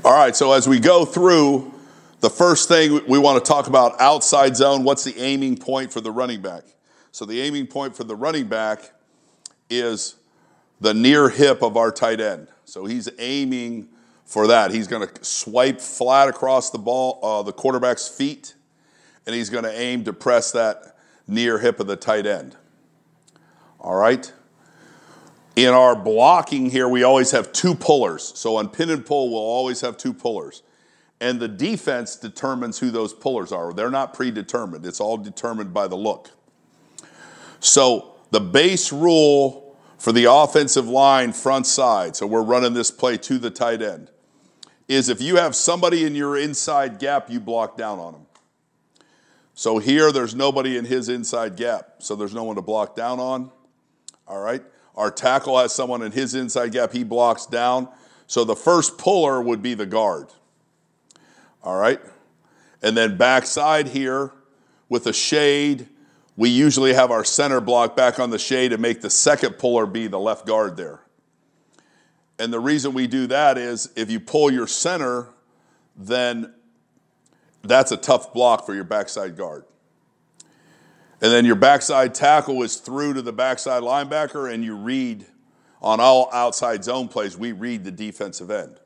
All right, so as we go through, the first thing we want to talk about outside zone, what's the aiming point for the running back? So the aiming point for the running back is the near hip of our tight end. So he's aiming for that. He's going to swipe flat across the ball, the quarterback's feet, and he's going to aim to press that near hip of the tight end. All right? In our blocking here, we always have two pullers. So on pin and pull, we'll always have two pullers. And the defense determines who those pullers are. They're not predetermined. It's all determined by the look. So the base rule for the offensive line front side, so we're running this play to the tight end, is if you have somebody in your inside gap, you block down on them. So here, there's nobody in his inside gap, so there's no one to block down on. All right? Our tackle has someone in his inside gap, he blocks down. So the first puller would be the guard. All right? And then backside here with a shade, we usually have our center block back on the shade and make the second puller be the left guard there. And the reason we do that is if you pull your center, then that's a tough block for your backside guard. And then your backside tackle is through to the backside linebacker, and you read on all outside zone plays, we read the defensive end.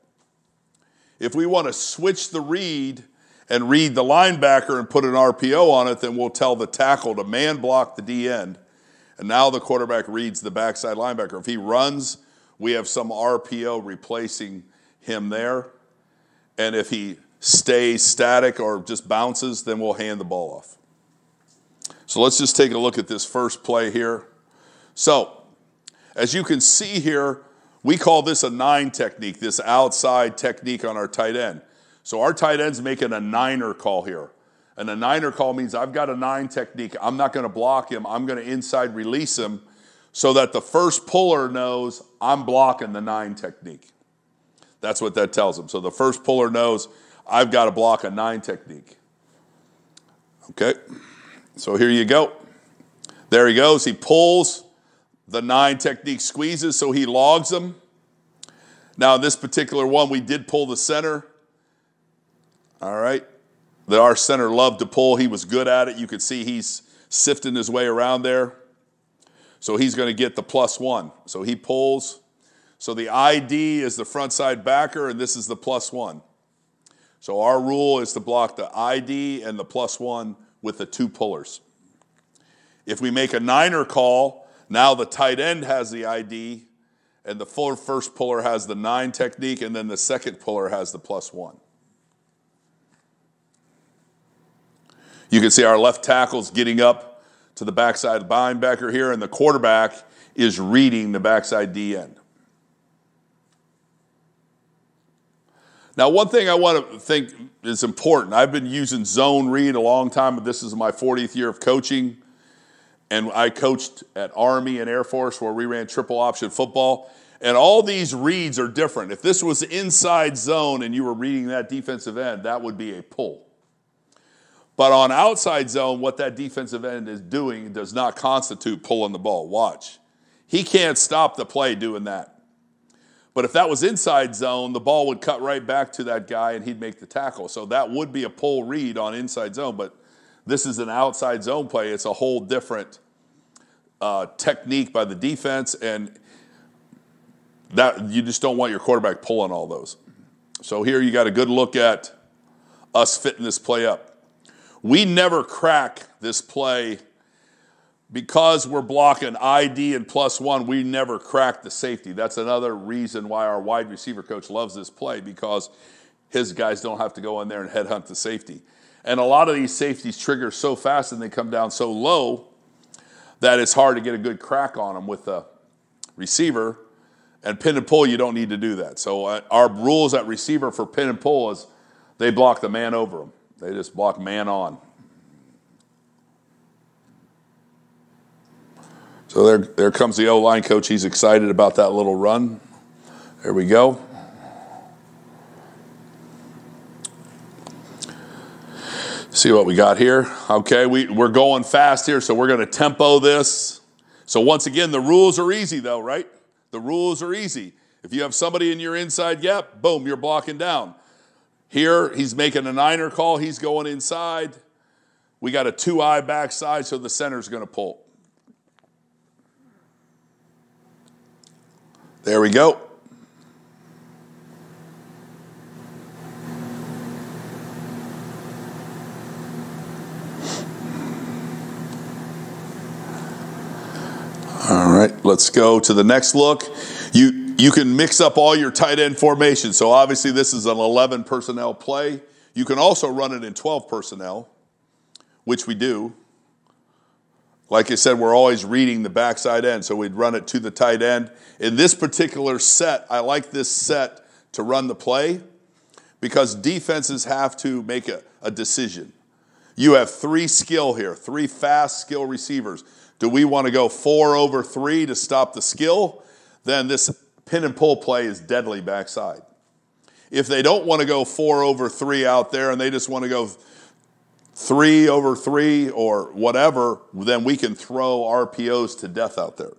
If we want to switch the read and read the linebacker and put an RPO on it, then we'll tell the tackle to man block the D end, and now the quarterback reads the backside linebacker. If he runs, we have some RPO replacing him there. And if he stays static or just bounces, then we'll hand the ball off. So let's just take a look at this first play here. So as you can see here, we call this a 9 technique, this outside technique on our tight end. So our tight end's making a 9er call here. And a 9er call means I've got a 9 technique. I'm not going to block him. I'm going to inside release him so that the first puller knows I'm blocking the 9 technique. That's what that tells him. So the first puller knows I've got to block a 9 technique. Okay. So here you go. There he goes. He pulls the 9 technique, squeezes, so he logs them. Now, in this particular one, we did pull the center. All right. Our center loved to pull. He was good at it. You could see he's sifting his way around there. So he's going to get the +1. So he pulls. So the ID is the front side backer, and this is the +1. So our rule is to block the ID and the +1 with the 2 pullers. If we make a 9er call, now the tight end has the ID, and the first puller has the 9 technique, and then the second puller has the +1. You can see our left tackle's getting up to the backside linebacker here, and the quarterback is reading the backside D end. Now, one thing I want to think is important. I've been using zone read a long time, but this is my 40th year of coaching. And I coached at Army and Air Force where we ran triple option football. And all these reads are different. If this was inside zone and you were reading that defensive end, that would be a pull. But on outside zone, what that defensive end is doing does not constitute pulling the ball. Watch. He can't stop the play doing that. But if that was inside zone, the ball would cut right back to that guy and he'd make the tackle. So that would be a pull read on inside zone, but this is an outside zone play. It's a whole different technique by the defense, and that you just don't want your quarterback pulling all those. So here you got a good look at us fitting this play up. We never crack this play because we're blocking ID and +1, we never crack the safety. That's another reason why our wide receiver coach loves this play, because his guys don't have to go in there and headhunt the safety. And a lot of these safeties trigger so fast and they come down so low that it's hard to get a good crack on them with the receiver. And pin and pull, you don't need to do that. So our rules at receiver for pin and pull is they block the man over them. They just block man on. So there comes the O-line coach. He's excited about that little run. There we go. See what we got here. Okay, we're going fast here, so we're going to tempo this. So once again, the rules are easy though, right? The rules are easy. If you have somebody in your inside gap, boom, you're blocking down. Here, he's making a niner call. He's going inside. We got a 2-eye backside, so the center's going to pull. There we go. All right, let's go to the next look. You can mix up all your tight end formations. So obviously this is an 11 personnel play. You can also run it in 12 personnel, which we do. Like I said, we're always reading the backside end, so we'd run it to the tight end. In this particular set, I like this set to run the play because defenses have to make a decision. You have 3 skill here, 3 fast skill receivers. Do we want to go 4 over 3 to stop the skill? Then this pin and pull play is deadly backside. If they don't want to go 4 over 3 out there and they just want to go 3 over 3 or whatever, then we can throw RPOs to death out there.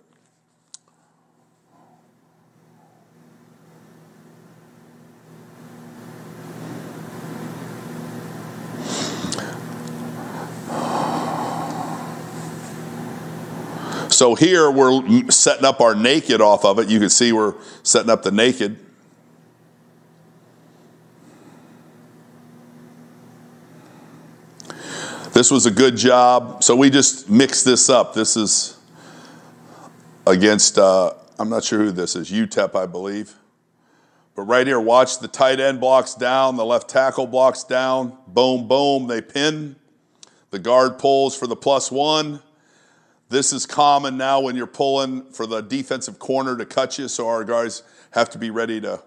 So here we're setting up our naked off of it. You can see we're setting up the naked. This was a good job. So we just mixed this up. This is against, I'm not sure who this is, UTEP, I believe. But right here, watch the tight end blocks down, the left tackle blocks down. Boom, boom, they pin. The guard pulls for the +1. This is common now when you're pulling for the defensive corner to cut you, so our guys have to be ready to.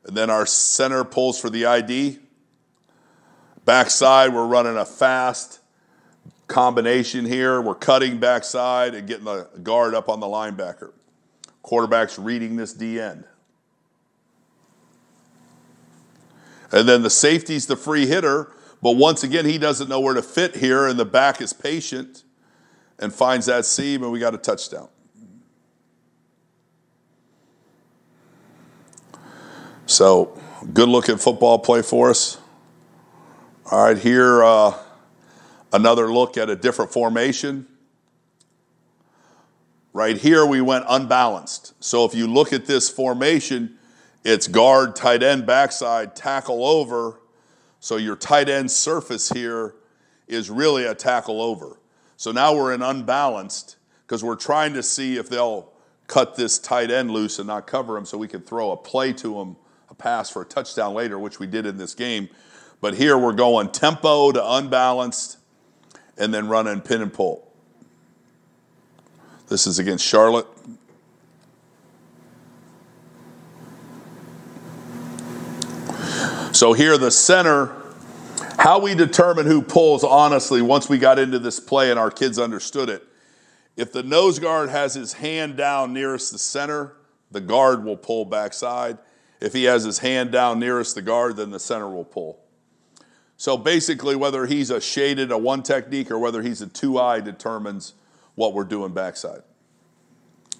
And then our center pulls for the ID. Backside, we're running a fast combination here. We're cutting backside and getting the guard up on the linebacker. Quarterback's reading this D end. And then the safety's the free hitter, but once again, he doesn't know where to fit here, and the back is patient and finds that seam, and we got a touchdown. So, good looking football play for us. All right, here, another look at a different formation. Right here, we went unbalanced. So if you look at this formation, it's guard, tight end, backside, tackle over. So your tight end surface here is really a tackle over. So now we're in unbalanced because we're trying to see if they'll cut this tight end loose and not cover him so we can throw a play to him, a pass for a touchdown later, which we did in this game. But here we're going tempo to unbalanced and then running pin and pull. This is against Charlotte. So here the center, how we determine who pulls, honestly, once we got into this play and our kids understood it, if the nose guard has his hand down nearest the center, the guard will pull backside. If he has his hand down nearest the guard, then the center will pull. So basically, whether he's a shaded, a one technique, or whether he's a 2-eye determines what we're doing backside.